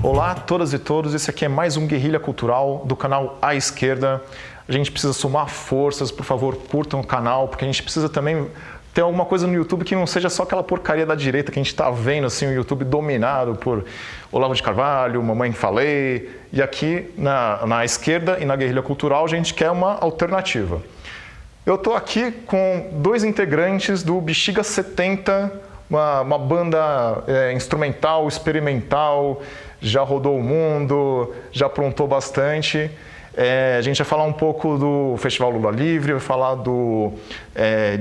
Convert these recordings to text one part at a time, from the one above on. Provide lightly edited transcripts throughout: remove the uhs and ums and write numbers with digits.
Olá a todas e todos, esse aqui é mais um Guerrilha Cultural do canal À Esquerda. A gente precisa somar forças, por favor, curtam o canal, porque a gente precisa também ter alguma coisa no YouTube que não seja só aquela porcaria da direita que a gente está vendo, assim, o YouTube dominado por Olavo de Carvalho, Mamãe Falei. E aqui na esquerda e na Guerrilha Cultural a gente quer uma alternativa. Eu estou aqui com dois integrantes do Bexiga 70, uma banda instrumental, experimental, já rodou o mundo, já aprontou bastante. A gente vai falar um pouco do Festival Lula Livre, vai falar do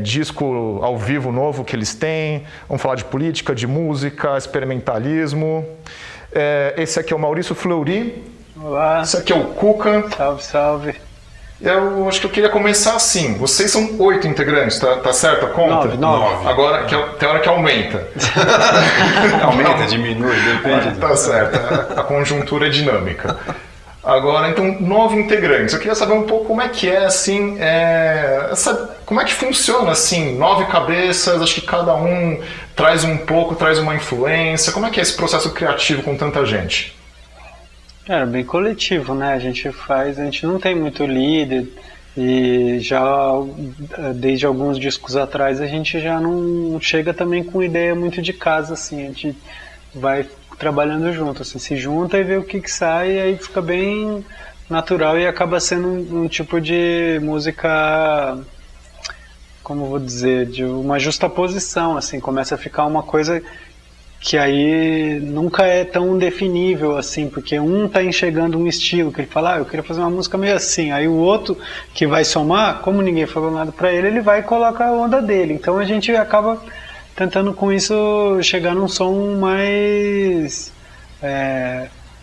disco ao vivo novo que eles têm, vamos falar de política, de música, experimentalismo. Esse aqui é o Maurício Fleury. Olá. Esse aqui é o Cuca. Salve, salve. Eu acho que eu queria começar assim. Vocês são 8 integrantes, tá certo a conta? 9. Agora tem hora que aumenta. Aumenta, diminui, depende. Tá certo, a conjuntura é dinâmica. Agora, então, 9 integrantes. Eu queria saber um pouco como é que é, assim, como é que funciona, assim, 9 cabeças, acho que cada um traz um pouco, traz uma influência. Como é que é esse processo criativo com tanta gente? É bem coletivo, né? A gente não tem muito líder e já desde alguns discos atrás a gente já não chega também com ideia muito de casa, assim, a gente vai trabalhando junto, assim, se junta e vê o que sai e aí fica bem natural e acaba sendo um tipo de música, como vou dizer, de uma justaposição, assim, começa a ficar uma coisa que aí nunca é tão definível assim, porque um tá enxergando um estilo, que ele fala, eu queria fazer uma música meio assim, aí o outro que vai somar, como ninguém falou nada pra ele, ele vai e coloca a onda dele, então a gente acaba tentando com isso chegar num som mais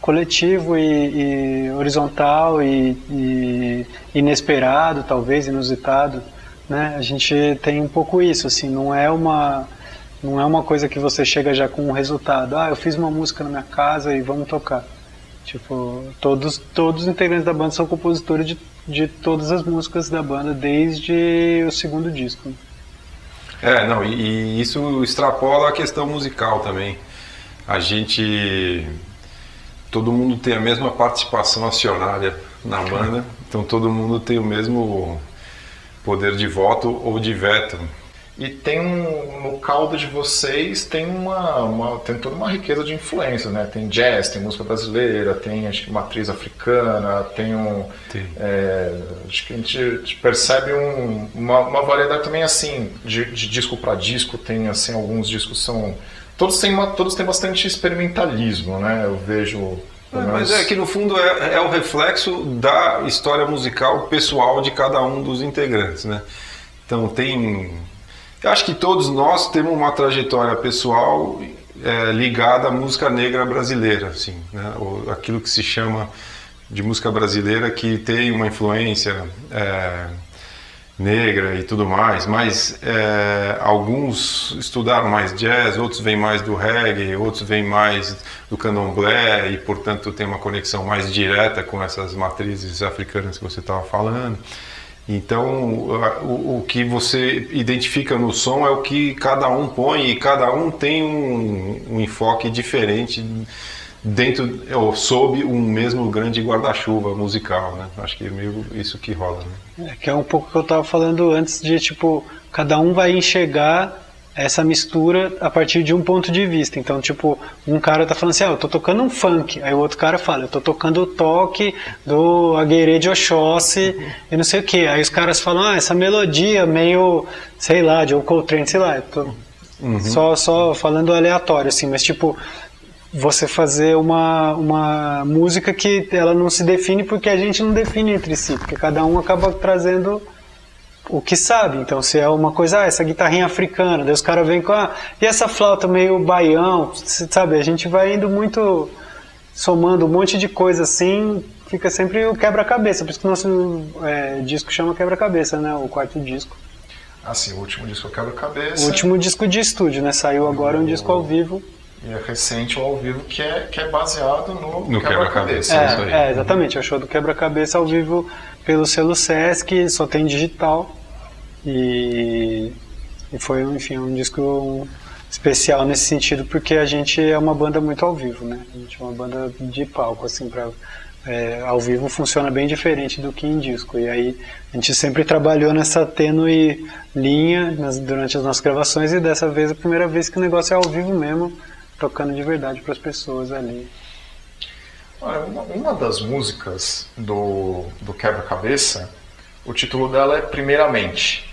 coletivo e horizontal e inesperado, talvez, inusitado, né? A gente tem um pouco isso, assim, não é uma coisa que você chega já com um resultado. Eu fiz uma música na minha casa e vamos tocar. Tipo, todos os integrantes da banda são compositores de todas as músicas da banda desde o segundo disco. E isso extrapola a questão musical também. Todo mundo tem a mesma participação acionária na banda, então todo mundo tem o mesmo poder de voto ou de veto. E no caldo de vocês tem tem toda uma riqueza de influência, né? Tem jazz, tem música brasileira, tem acho que matriz africana, acho que a gente percebe uma variedade também assim de disco para disco, tem assim alguns discos todos têm bastante experimentalismo, né? Eu vejo. Mas é que no fundo é o reflexo da história musical pessoal de cada um dos integrantes, né? Então eu acho que todos nós temos uma trajetória pessoal ligada à música negra brasileira, assim, né? Ou aquilo que se chama de música brasileira que tem uma influência negra e tudo mais, mas alguns estudaram mais jazz, outros vêm mais do reggae, outros vêm mais do candomblé e, portanto, tem uma conexão mais direta com essas matrizes africanas que você estava falando. Então, o que você identifica no som é o que cada um põe e cada um tem um enfoque diferente dentro ou sob um mesmo grande guarda-chuva musical, né? Acho que é meio isso que rola, né? Que é um pouco o que eu estava falando antes de, tipo, cada um vai enxergar essa mistura a partir de um ponto de vista. Então, tipo, um cara tá falando assim, eu tô tocando um funk. Aí o outro cara fala, eu tô tocando o toque do Aguerê de Oxóssi e não sei o quê. Aí os caras falam, essa melodia meio, sei lá, de John Coltrane, sei lá. Eu tô só falando aleatório, assim, mas tipo, você fazer uma música que ela não se define porque a gente não define entre si, porque cada um acaba trazendo o que sabe. Então, se é uma coisa, essa guitarrinha africana, daí os caras vêm com, e essa flauta meio baião, sabe? A gente vai indo muito, somando um monte de coisa assim, fica sempre o quebra-cabeça. Por isso que o nosso disco chama Quebra-Cabeça, né? O quarto disco. Sim, o último disco é Quebra-Cabeça. O último disco de estúdio, né? Saiu agora um disco ao vivo. E é recente o ao vivo que é baseado no Quebra-Cabeça. Exatamente. É o show do Quebra-Cabeça ao vivo pelo selo Sesc, só tem digital. E foi, enfim, um disco especial nesse sentido, porque a gente é uma banda muito ao vivo, né? A gente é uma banda de palco, assim, ao vivo funciona bem diferente do que em disco. E aí a gente sempre trabalhou nessa tênue linha durante as nossas gravações, e dessa vez é a primeira vez que o negócio é ao vivo mesmo, tocando de verdade para as pessoas ali. Uma das músicas do Quebra-Cabeça, o título dela é Primeiramente.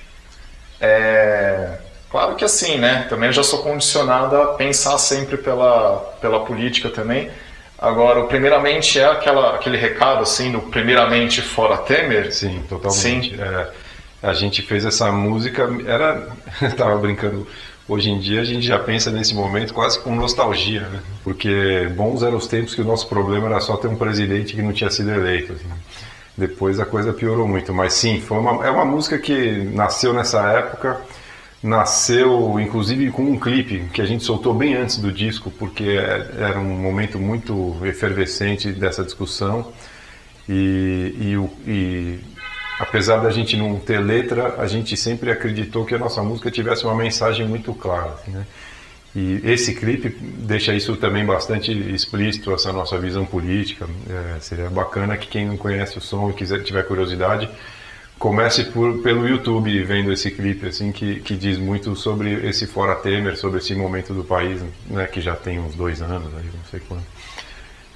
Claro que assim, né? Também eu já sou condicionado a pensar sempre pela política também. Agora, o primeiramente é aquele recado assim do primeiramente fora Temer? Sim, totalmente. Sim. A gente fez essa música, tava brincando, hoje em dia a gente já pensa nesse momento quase com nostalgia, né? Porque bons eram os tempos que o nosso problema era só ter um presidente que não tinha sido eleito. Assim. Depois a coisa piorou muito, mas sim, é uma música que nasceu nessa época. Nasceu inclusive com um clipe que a gente soltou bem antes do disco, porque era um momento muito efervescente dessa discussão e apesar da gente não ter letra, a gente sempre acreditou que a nossa música tivesse uma mensagem muito clara, assim, né? E esse clipe deixa isso também bastante explícito, essa nossa visão política. Seria bacana que quem não conhece o som e tiver curiosidade, comece pelo YouTube vendo esse clipe, assim, que diz muito sobre esse fora Temer, sobre esse momento do país, né, que já tem uns 2 anos, aí, não sei quando.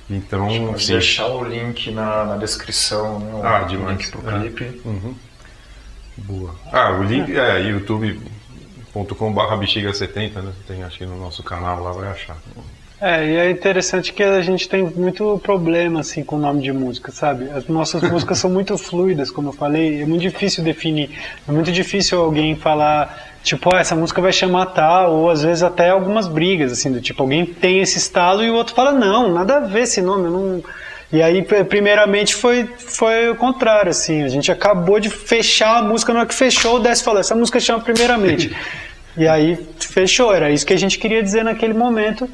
Então, vamos deixar o link na descrição, né, o link pro clipe. Uhum. Boa. O link é youtube.com/bexiga70, né? Tem, acho que no nosso canal lá vai achar. E é interessante que a gente tem muito problema assim com o nome de música, sabe? As nossas músicas são muito fluidas, como eu falei, é muito difícil definir, é muito difícil alguém falar, tipo, essa música vai chamar tal, ou às vezes até algumas brigas, assim, do tipo, alguém tem esse estalo e o outro fala, não, nada a ver esse nome, eu não... E aí, primeiramente, foi o contrário, assim, a gente acabou de fechar a música, na hora que fechou, o Décio falou, essa música chama Primeiramente. E aí, fechou, era isso que a gente queria dizer naquele momento,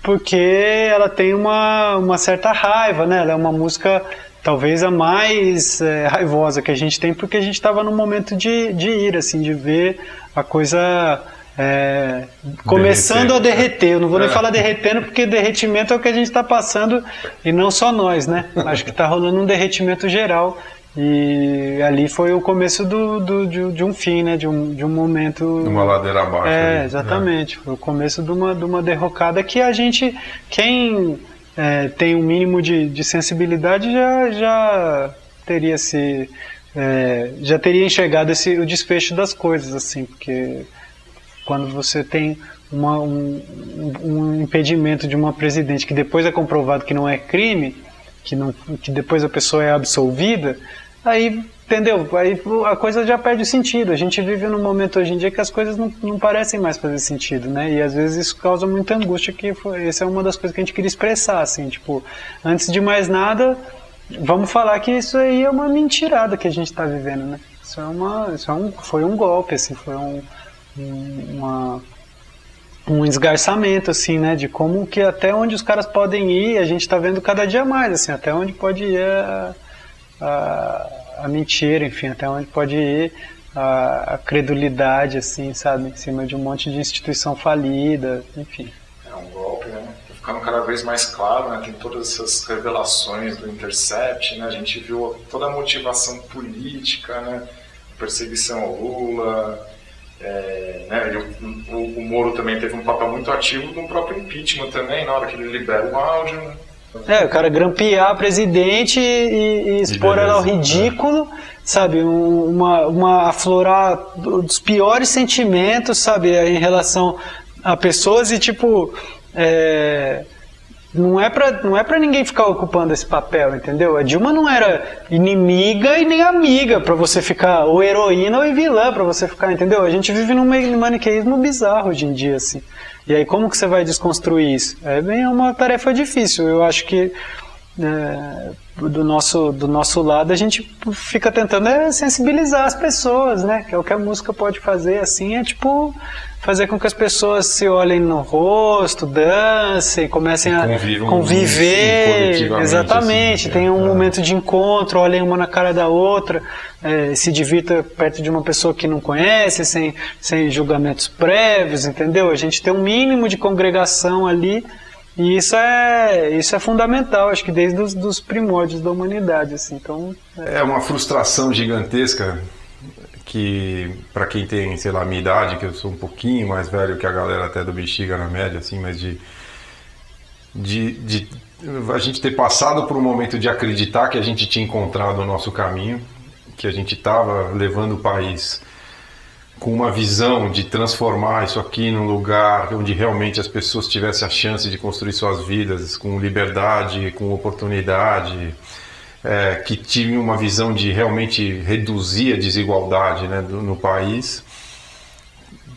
porque ela tem uma certa raiva, né? Ela é uma música talvez a mais raivosa que a gente tem, porque a gente estava num momento de ira, assim, de ver a coisa começando a derreter. Eu não vou nem falar derretendo, porque derretimento é o que a gente está passando, e não só nós, né? Acho que está rolando um derretimento geral. E ali foi o começo de um fim, né? De um momento... De uma ladeira abaixo. Exatamente. Foi o começo de uma derrocada que a gente, quem tem um mínimo de sensibilidade, já teria já teria enxergado o desfecho das coisas, assim, porque quando você tem um impedimento de uma presidente que depois é comprovado que não é crime, que depois a pessoa é absolvida, aí, entendeu? Aí a coisa já perde o sentido. A gente vive num momento hoje em dia que as coisas não parecem mais fazer sentido, né? E às vezes isso causa muita angústia, essa é uma das coisas que a gente queria expressar, assim, tipo, antes de mais nada, vamos falar que isso aí é uma mentirada que a gente está vivendo, né? Foi um golpe, assim, foi um esgarçamento, assim, né, de como que até onde os caras podem ir, a gente está vendo cada dia mais, assim, até onde pode ir a mentira, enfim, até onde pode ir a credulidade, assim, sabe, em cima de um monte de instituição falida, enfim. É um golpe, né, tá ficando cada vez mais claro, né, tem todas essas revelações do Intercept, né, a gente viu toda a motivação política, né, perseguição ao Lula... o Moro também teve um papel muito ativo no próprio impeachment também, na hora que ele libera o áudio, né? O cara grampear a presidente e expor ela ao ridículo, sabe, aflorar dos piores sentimentos, sabe, em relação a pessoas e tipo, não é pra ninguém ficar ocupando esse papel, entendeu? A Dilma não era inimiga e nem amiga pra você ficar, ou heroína ou vilã pra você ficar, entendeu? A gente vive num maniqueísmo bizarro hoje em dia, assim. E aí como que você vai desconstruir isso? É uma tarefa difícil. Eu acho que do nosso lado, a gente fica tentando sensibilizar as pessoas, né? Que é o que a música pode fazer, assim, é tipo fazer com que as pessoas se olhem no rosto, dancem, comecem a conviver, exatamente, assim, tenham um momento de encontro, olhem uma na cara da outra, se divirta perto de uma pessoa que não conhece, sem julgamentos prévios, entendeu? A gente tem um mínimo de congregação ali. E isso é fundamental, acho que desde os primórdios da humanidade, assim. Então, é uma frustração gigantesca que, para quem tem, sei lá, a minha idade, que eu sou um pouquinho mais velho que a galera até do Bexiga na média, assim, mas de a gente ter passado por um momento de acreditar que a gente tinha encontrado o nosso caminho, que a gente estava levando o país com uma visão de transformar isso aqui num lugar onde realmente as pessoas tivessem a chance de construir suas vidas com liberdade, com oportunidade, que tinha uma visão de realmente reduzir a desigualdade, né, no país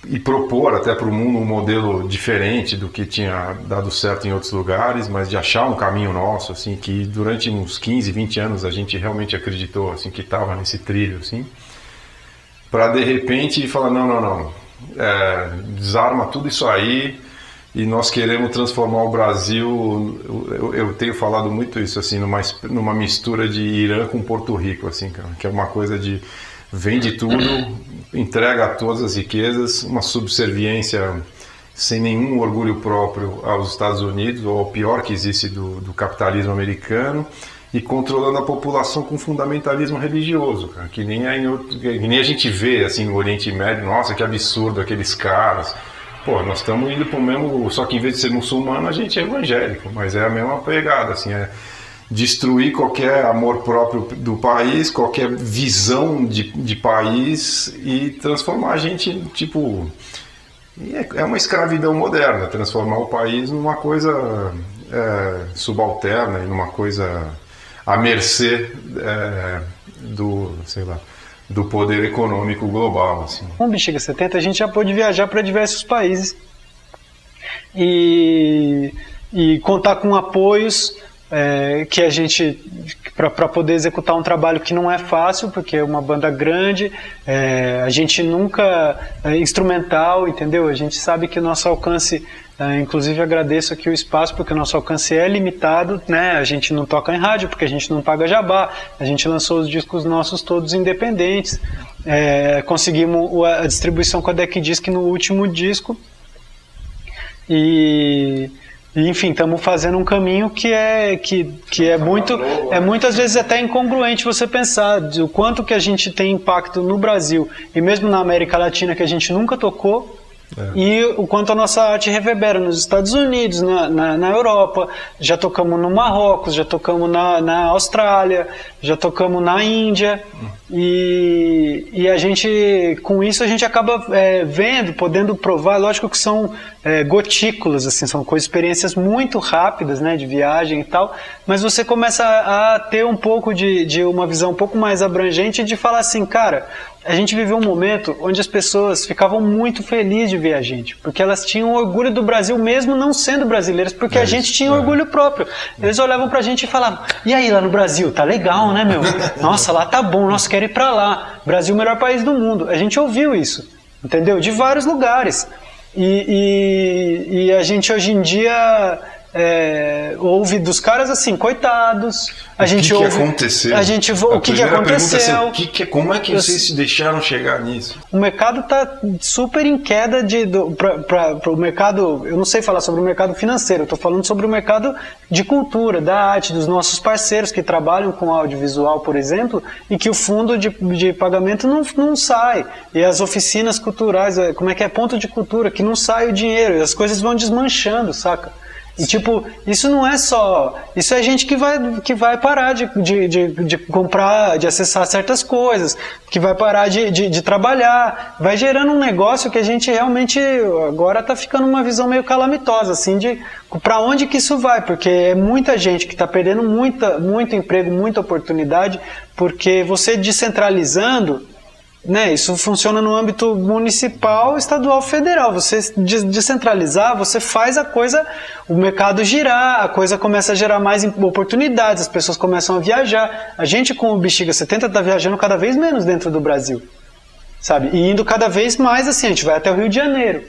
e propor até para o mundo um modelo diferente do que tinha dado certo em outros lugares, mas de achar um caminho nosso, assim, que durante uns 15, 20 anos a gente realmente acreditou, assim, que estava nesse trilho, assim, para de repente falar, não, desarma tudo isso aí e nós queremos transformar o Brasil, eu tenho falado muito isso, assim, numa mistura de Irã com Porto Rico, assim, que é uma coisa de vende tudo, entrega todas as riquezas, uma subserviência sem nenhum orgulho próprio aos Estados Unidos, ou ao pior que existe do capitalismo americano, e controlando a população com fundamentalismo religioso, cara, que nem a gente vê assim, no Oriente Médio. Nossa, que absurdo aqueles caras. Pô, nós estamos indo para o mesmo, só que em vez de ser muçulmano, a gente é evangélico, mas é a mesma pegada, assim, é destruir qualquer amor próprio do país, qualquer visão de país e transformar a gente, tipo... É uma escravidão moderna, transformar o país numa coisa subalterna, numa coisa à mercê do poder econômico global. Assim. Com o Bexiga 70 a gente já pôde viajar para diversos países e contar com apoios que a gente, para poder executar um trabalho que não é fácil, porque é uma banda grande, a gente nunca é instrumental, entendeu? A gente sabe que o nosso alcance, inclusive agradeço aqui o espaço, porque o nosso alcance é limitado, né? A gente não toca em rádio, porque a gente não paga jabá, a gente lançou os discos nossos todos independentes, conseguimos a distribuição com a Deck Disc no último disco, e enfim, estamos fazendo um caminho que é muitas vezes até incongruente você pensar o quanto que a gente tem impacto no Brasil e mesmo na América Latina, que a gente nunca tocou, e o quanto a nossa arte reverbera nos Estados Unidos, na Europa. Já tocamos no Marrocos, já tocamos na Austrália, já tocamos na Índia, e a gente, com isso a gente acaba vendo, podendo provar. Lógico que são gotículas, assim, são experiências muito rápidas, né, de viagem e tal, mas você começa a ter um pouco de uma visão um pouco mais abrangente de falar assim, cara, a gente viveu um momento onde as pessoas ficavam muito felizes de ver a gente, porque elas tinham orgulho do Brasil mesmo não sendo brasileiras, porque a gente tinha orgulho próprio. Eles olhavam pra gente e falavam, e aí lá no Brasil, tá legal, né, meu? Nossa, lá tá bom, nós quero ir pra lá. Brasil, o melhor país do mundo. A gente ouviu isso, entendeu? De vários lugares. E a gente hoje em dia ouve dos caras assim, coitados. A gente ouve. Aconteceu? O que aconteceu? Assim, como é que vocês se deixaram chegar nisso? O mercado está super em queda para o mercado. Eu não sei falar sobre o mercado financeiro, eu estou falando sobre o mercado de cultura, da arte, dos nossos parceiros que trabalham com audiovisual, por exemplo, e que o fundo de pagamento não sai. E as oficinas culturais, como é que é? Ponto de cultura, que não sai o dinheiro, e as coisas vão desmanchando, saca? E tipo, isso não é só... Isso é gente que vai parar de comprar, de acessar certas coisas, que vai parar de trabalhar. Vai gerando um negócio que a gente realmente agora está ficando uma visão meio calamitosa, assim, de para onde que isso vai, porque é muita gente que está perdendo muito emprego, muita oportunidade, porque você descentralizando... né, isso funciona no âmbito municipal, estadual, federal. Você descentralizar, você faz a coisa, o mercado girar, a coisa começa a gerar mais oportunidades, as pessoas começam a viajar. A gente com o Bexiga 70 está viajando cada vez menos dentro do Brasil, sabe? E indo cada vez mais assim, a gente vai até o Rio de Janeiro.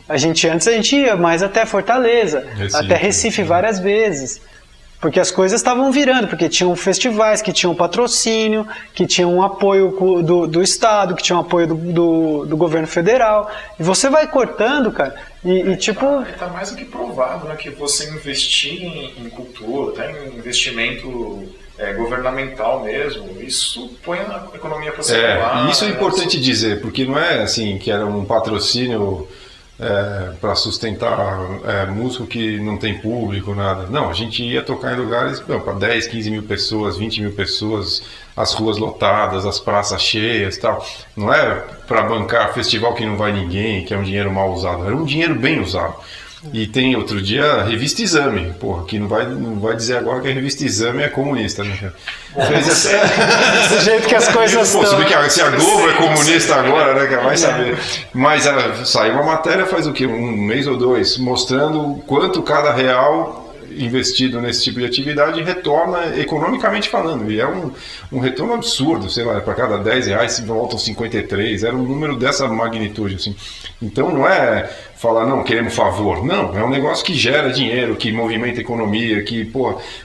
Antes a gente ia mais até Fortaleza, até Recife várias vezes. Porque as coisas estavam virando, porque tinham festivais que tinham patrocínio, que tinham um apoio do Estado, que tinham apoio do governo federal. E você vai cortando, cara, e tipo... Tá mais do que provado, né, que você investir em cultura, até em investimento governamental mesmo, isso põe a economia para circular. E isso é importante dizer, porque não é assim que era um patrocínio... para sustentar músico que não tem público, nada. Não, a gente ia tocar em lugares para 10, 15 mil pessoas, 20 mil pessoas, as ruas lotadas, as praças cheias e tal. Não é para bancar festival que não vai ninguém, que é um dinheiro mal usado. Era um dinheiro bem usado. E tem outro dia a Revista Exame, porra, que não vai dizer agora que a Revista Exame é comunista, né? Desse jeito que as coisas estão. Se a Globo é comunista agora, né? Vai saber. É. Mas saiu uma matéria faz o quê? Um mês ou dois, mostrando quanto cada real investido nesse tipo de atividade retorna economicamente falando, e é um retorno absurdo, sei lá, para cada 10 reais voltam 53, era um número dessa magnitude, assim. Então não é falar, não, queremos favor, não, é um negócio que gera dinheiro, que movimenta a economia, que,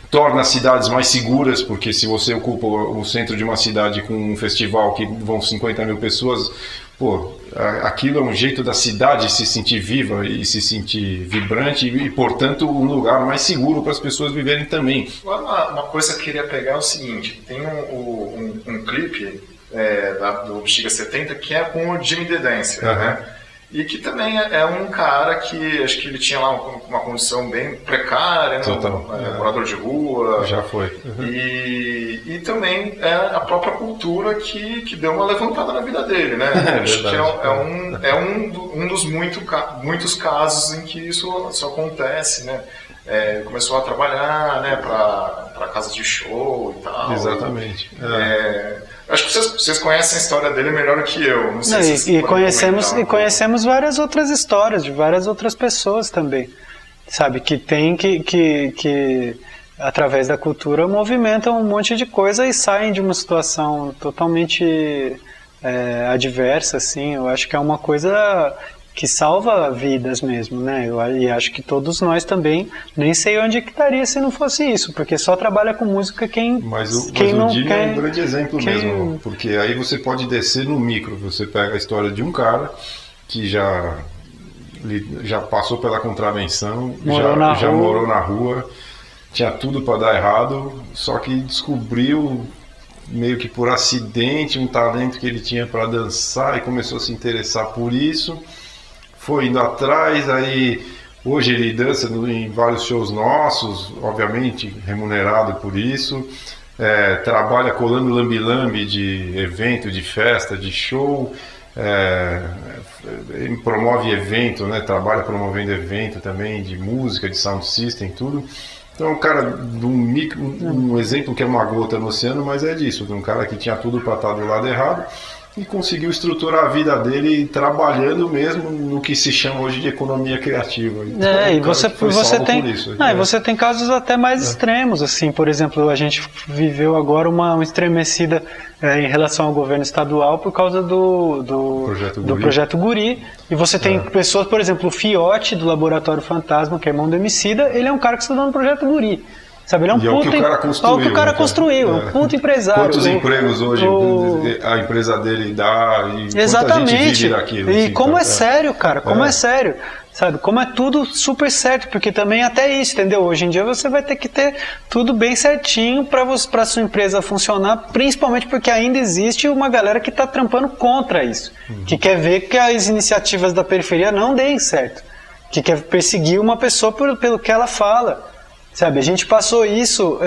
torna as cidades mais seguras, porque se você ocupa o centro de uma cidade com um festival que vão 50 mil pessoas, aquilo é um jeito da cidade se sentir viva e se sentir vibrante e, portanto, um lugar mais seguro para as pessoas viverem também. Uma coisa que eu queria pegar é o seguinte, tem um clipe do Bexiga 70 que é com o Jimmy The Dancer, né? E que também é um cara que acho que ele tinha lá uma condição bem precária, né? Morador de rua. Já foi. E também é a própria cultura que deu uma levantada na vida dele, né? Acho que é um dos muitos casos em que isso acontece, né? Ele começou a trabalhar, né, para casa de show e tal. Exatamente. Acho que vocês conhecem a história dele melhor que eu. Não sei se e conhecemos várias outras histórias de várias outras pessoas também, sabe, que tem que através da cultura movimentam um monte de coisa e saem de uma situação totalmente adversa, assim. Eu acho que é uma coisa que salva vidas mesmo, né? E acho que todos nós também, nem sei onde que estaria se não fosse isso, porque só trabalha com música quem não o Jimmy é um grande exemplo mesmo, porque aí você pode descer no micro, você pega a história de um cara que já passou pela contravenção, já morou na rua, tinha tudo para dar errado, só que descobriu meio que por acidente um talento que ele tinha para dançar e começou a se interessar por isso. Foi indo atrás, aí hoje ele dança em vários shows nossos, obviamente remunerado por isso, trabalha colando lambi-lambi de evento, de festa, de show, promove evento, né? Trabalha promovendo evento também, de música, de sound system, tudo. Então, um cara de um exemplo que é uma gota no oceano, mas é disso, de um cara que tinha tudo para estar do lado errado, e conseguiu estruturar a vida dele trabalhando mesmo no que se chama hoje de economia criativa. Então, e você tem casos até mais extremos, assim, por exemplo, a gente viveu agora uma estremecida em relação ao governo estadual por causa do Projeto Guri, e você tem pessoas, por exemplo, o Fiote do Laboratório Fantasma, que é irmão do Emicida, ele é um cara que está dando Projeto Guri. Sabe, ele é um puto, o que o cara construiu, um puto empresário. Quantos empregos hoje a empresa dele dá e exatamente. Quanta gente vive daquilo. E assim, como é sério, cara, como é sério. Sabe, como é tudo super certo, porque também até isso, entendeu? Hoje em dia você vai ter que ter tudo bem certinho para sua empresa funcionar, principalmente porque ainda existe uma galera que está trampando contra isso, que quer ver que as iniciativas da periferia não deem certo, que quer perseguir uma pessoa pelo que ela fala. Sabe, a gente passou isso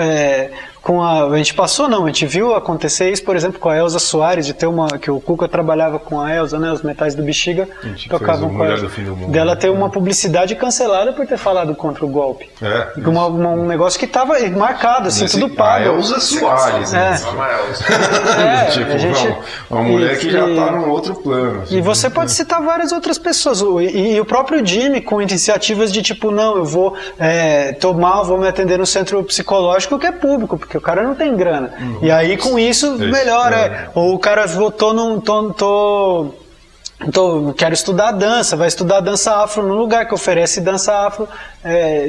a gente passou, não, a gente viu acontecer isso, por exemplo, com a Elza Soares, de ter que o Cuca trabalhava com a Elza, né, os Metais do Bexiga tocavam com ela, dela ter uma publicidade cancelada por ter falado contra o golpe. Um negócio que estava marcado, assim, tudo pago. A Elza Soares, né? Uma mulher que já está num outro plano. Assim, e você pode citar várias outras pessoas, e o próprio Jimmy com iniciativas de tipo, não, eu vou vou me atender no centro psicológico que é público, porque o cara não tem grana. E aí com isso melhora. Ou o cara votou quero estudar dança, vai estudar dança afro num lugar que oferece dança afro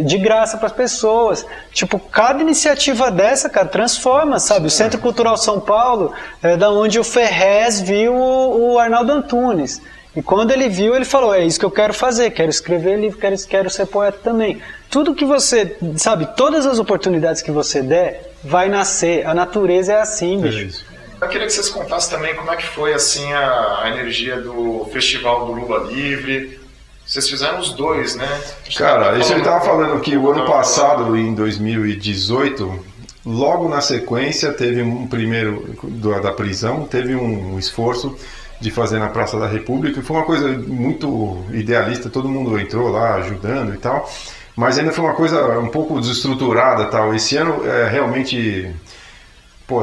de graça para as pessoas. Tipo, cada iniciativa dessa, cara, transforma, sabe? O Centro Cultural São Paulo é da onde o Ferrez viu o Arnaldo Antunes. E quando ele viu, ele falou, é isso que eu quero fazer, quero escrever livro, quero ser poeta também. Tudo que você, sabe, todas as oportunidades que você der, vai nascer. A natureza é assim, bicho. Eu queria que vocês contassem também como é que foi assim, a energia do Festival do Lula Livre. Vocês fizeram os dois, né? Cara, isso ele estava falando que o ano passado, em 2018, logo na sequência, teve um primeiro, da prisão, teve um esforço de fazer na Praça da República, foi uma coisa muito idealista, todo mundo entrou lá ajudando e tal, mas ainda foi uma coisa um pouco desestruturada e tal. Esse ano realmente,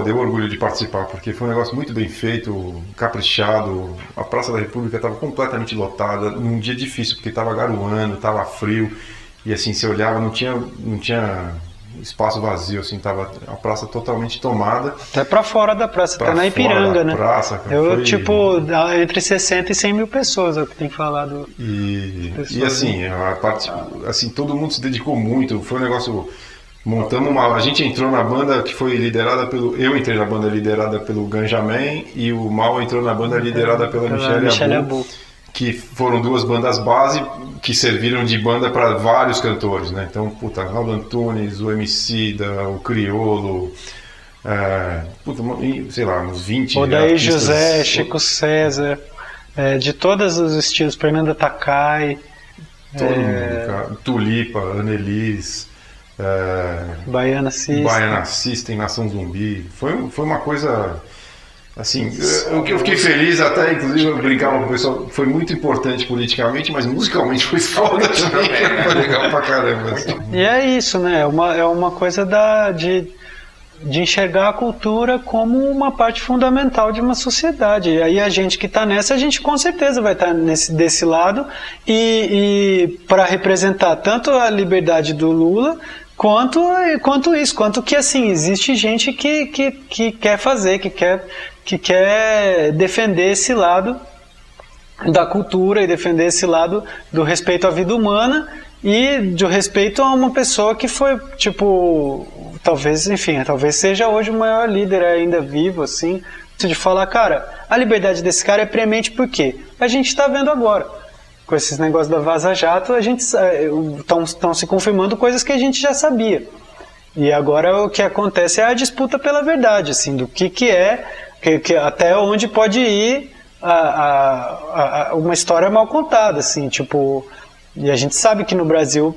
deu orgulho de participar, porque foi um negócio muito bem feito, caprichado, a Praça da República estava completamente lotada, num dia difícil, porque estava garoando, estava frio, e assim, você olhava, não tinha espaço vazio, assim, tava a praça totalmente tomada. Até pra fora da praça, tá na Ipiranga, né? Praça, cara, entre 60 e 100 mil pessoas, é o que tem falado. E assim, assim, todo mundo se dedicou muito, foi um negócio, a gente entrou na banda que foi liderada eu entrei na banda liderada pelo Ganjamin, e o Mal entrou na banda liderada pela Michelle Abu, que foram duas bandas base que serviram de banda para vários cantores, né? Então, Arnaldo Antunes, o Emicida, o Criolo, sei lá, uns 20 Odair artistas. José, Chico César, de todos os estilos, Fernanda Takai, todo mundo, cara. Tulipa, Annelise, Baiana System, Nação Zumbi. Foi uma coisa... Assim, eu fiquei feliz até, inclusive eu brincava com o pessoal, foi muito importante politicamente, mas musicalmente foi foda também, foi legal pra caramba. Assim. E é isso, né? É uma coisa de enxergar a cultura como uma parte fundamental de uma sociedade. E aí a gente que está nessa, a gente com certeza vai estar desse lado e para representar tanto a liberdade do Lula, quanto que assim, existe gente que quer fazer, que quer defender esse lado da cultura e defender esse lado do respeito à vida humana e do respeito a uma pessoa que foi, tipo, talvez seja hoje o maior líder ainda vivo, assim, de falar, cara, a liberdade desse cara é premente por quê? A gente está vendo agora. Com esses negócios da Vaza Jato, estão se confirmando coisas que a gente já sabia. E agora o que acontece é a disputa pela verdade, assim, do que é, até onde pode ir uma história mal contada, assim, tipo, e a gente sabe que no Brasil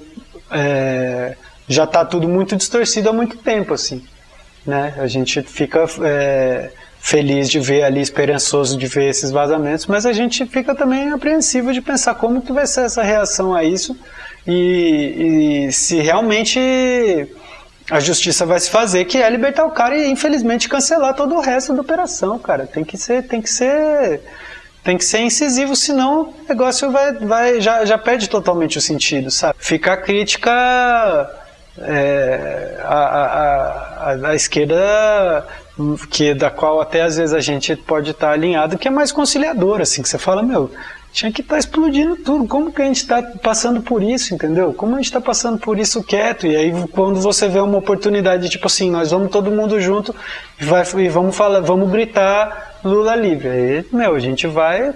já está tudo muito distorcido há muito tempo, assim, né? A gente fica feliz de ver ali, esperançoso de ver esses vazamentos, mas a gente fica também apreensivo de pensar como que vai ser essa reação a isso e se realmente a justiça vai se fazer, que é libertar o cara e infelizmente cancelar todo o resto da operação, cara. Tem que ser incisivo, senão o negócio já perde totalmente o sentido, sabe? Fica a crítica à esquerda, da qual até às vezes a gente pode estar alinhado, que é mais conciliadora, assim, que você fala, tinha que estar explodindo tudo, como que a gente está passando por isso, entendeu? Como a gente está passando por isso quieto, e aí quando você vê uma oportunidade, tipo assim, nós vamos todo mundo junto e vamos gritar Lula livre, aí, a gente vai,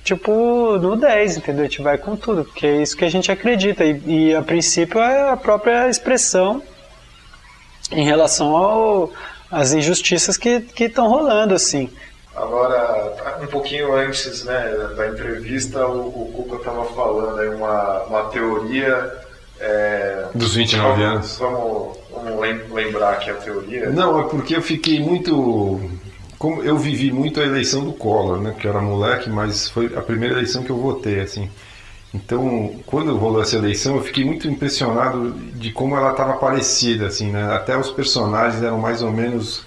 tipo, no 10, entendeu? A gente vai com tudo, porque é isso que a gente acredita, e a princípio é a própria expressão em relação às injustiças que estão rolando, assim. Agora, um pouquinho antes, né, da entrevista, o Cuca estava falando aí uma teoria... dos 29 anos. Vamos Vamos lembrar aqui a teoria. Não, é porque eu fiquei muito... Como eu vivi muito a eleição do Collor, né? Que eu era moleque, mas foi a primeira eleição que eu votei, assim. Então, quando rolou essa eleição, eu fiquei muito impressionado de como ela estava parecida, assim, né? Até os personagens eram mais ou menos...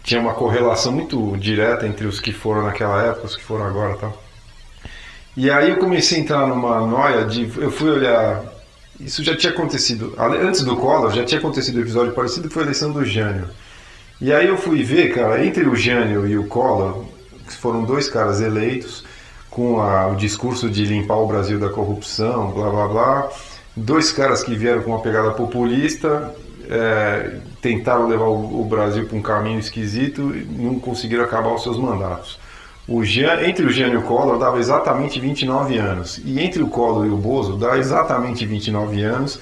Tinha uma correlação muito direta entre os que foram naquela época, os que foram agora e tal. E aí eu comecei a entrar numa noia de... Eu fui olhar... Isso já tinha acontecido... Antes do Collor, já tinha acontecido um episódio parecido, que foi a eleição do Jânio. E aí eu fui ver, cara, entre o Jânio e o Collor, que foram dois caras eleitos, com o discurso de limpar o Brasil da corrupção, blá blá blá, dois caras que vieram com uma pegada populista, tentaram levar o Brasil para um caminho esquisito e não conseguiram acabar os seus mandatos. Entre o Jânio e o Collor dava exatamente 29 anos, e entre o Collor e o Bozo dá exatamente 29 anos,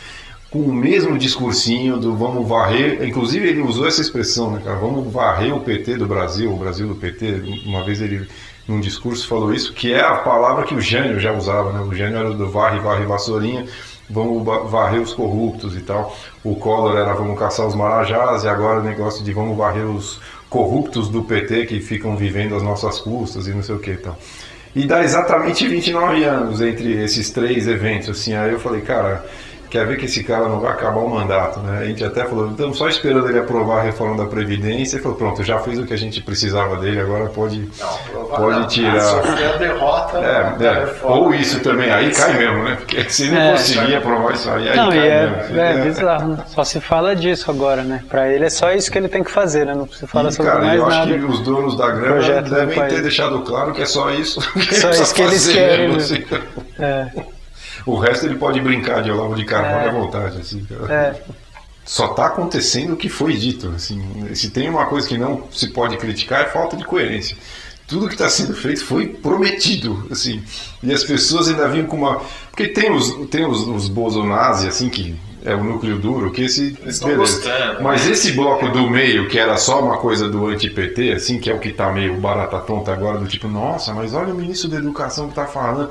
com o mesmo discursinho do vamos varrer, inclusive ele usou essa expressão, né, cara, vamos varrer o PT do Brasil, o Brasil do PT, uma vez ele, num discurso, falou isso, que é a palavra que o Jânio já usava, né, o Jânio era do varre, vassourinha, vamos varrer os corruptos e tal, o Collor era vamos caçar os marajás, e agora o negócio de vamos varrer os corruptos do PT que ficam vivendo às nossas custas e não sei o que e tal. E dá exatamente 29 anos entre esses três eventos, assim, aí eu falei, cara... Quer ver que esse cara não vai acabar o mandato, né? A gente até falou, estamos só esperando ele aprovar a reforma da Previdência e falou, pronto, já fez o que a gente precisava dele, agora pode tirar. Sofrer a derrota da reforma. Ou isso também, aí cai mesmo, né? Porque se não conseguir aprovar isso aí Não, cai mesmo. É bizarro, né? Só se fala disso agora, né? Pra ele é só isso que ele tem que fazer, né? Não se fala sobre mais eu nada. acho que os donos da grana devem ter deixado claro que é só isso que eles querem. Mesmo, assim. O resto ele pode brincar de olavo de carvalho à vontade, assim, cara. Só está acontecendo o que foi dito, assim. Se tem uma coisa que não se pode criticar é falta de coerência. Tudo que está sendo feito foi prometido, assim. E as pessoas ainda vinham com uma... Porque tem os bolsonazes, assim, que é o núcleo duro, que esse... Estão gostando. Mas esse bloco do meio, que era só uma coisa do anti-PT, assim, que é o que está meio barata tonta agora, do tipo, nossa, mas olha o ministro da Educação que está falando...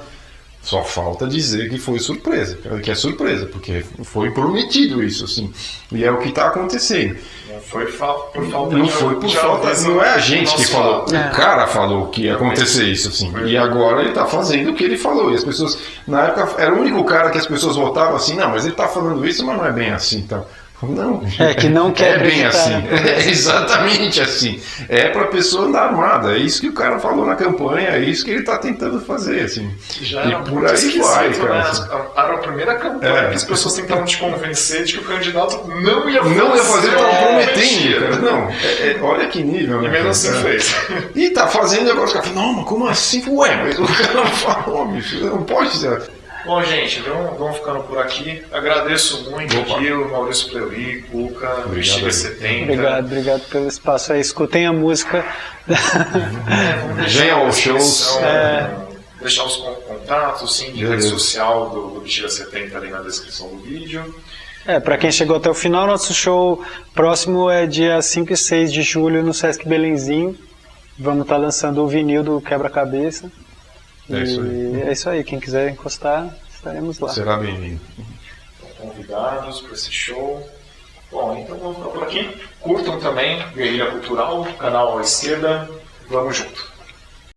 Só falta dizer que foi surpresa, que é surpresa, porque foi prometido isso, assim, e é o que está acontecendo. Não foi por falta não foi por falta, não é a gente que falou, o cara falou que ia acontecer isso, assim, e agora ele está fazendo o que ele falou, e as pessoas, na época, era o único cara que as pessoas votavam assim, não, mas ele está falando isso, mas não é bem assim, tá? Não, que não quer bem assim, é exatamente assim, é para a pessoa andar armada, é isso que o cara falou na campanha, é isso que ele está tentando fazer, assim, já e por aí vai, cara. Né? Era a primeira campanha que as pessoas tentavam te convencer de que o candidato não ia fazer, estava prometendo, cara, não, olha que nível, né? E mesmo assim fez. E tá fazendo agora, os caras falam, não, mas como assim? Ué, mas o cara não falou, bicho, não pode ser. Bom, gente, vamos ficando por aqui. Agradeço muito aqui o Maurício Fleury, Cuca, Bexiga 70. Obrigado pelo espaço aí. Escutem a música. Venham aos shows. Deixar os contatos, sim, de rede social do Bexiga 70 ali na descrição do vídeo. Para quem chegou até o final, nosso show próximo é dia 5 e 6 de julho no Sesc Belenzinho. Vamos estar lançando o vinil do Quebra-Cabeça. É isso aí, quem quiser encostar, estaremos lá. Será bem-vindo. Convidados para esse show. Bom, então vamos ficar por aqui. Curtam também Guerrilha Cultural, canal à esquerda. Vamos junto.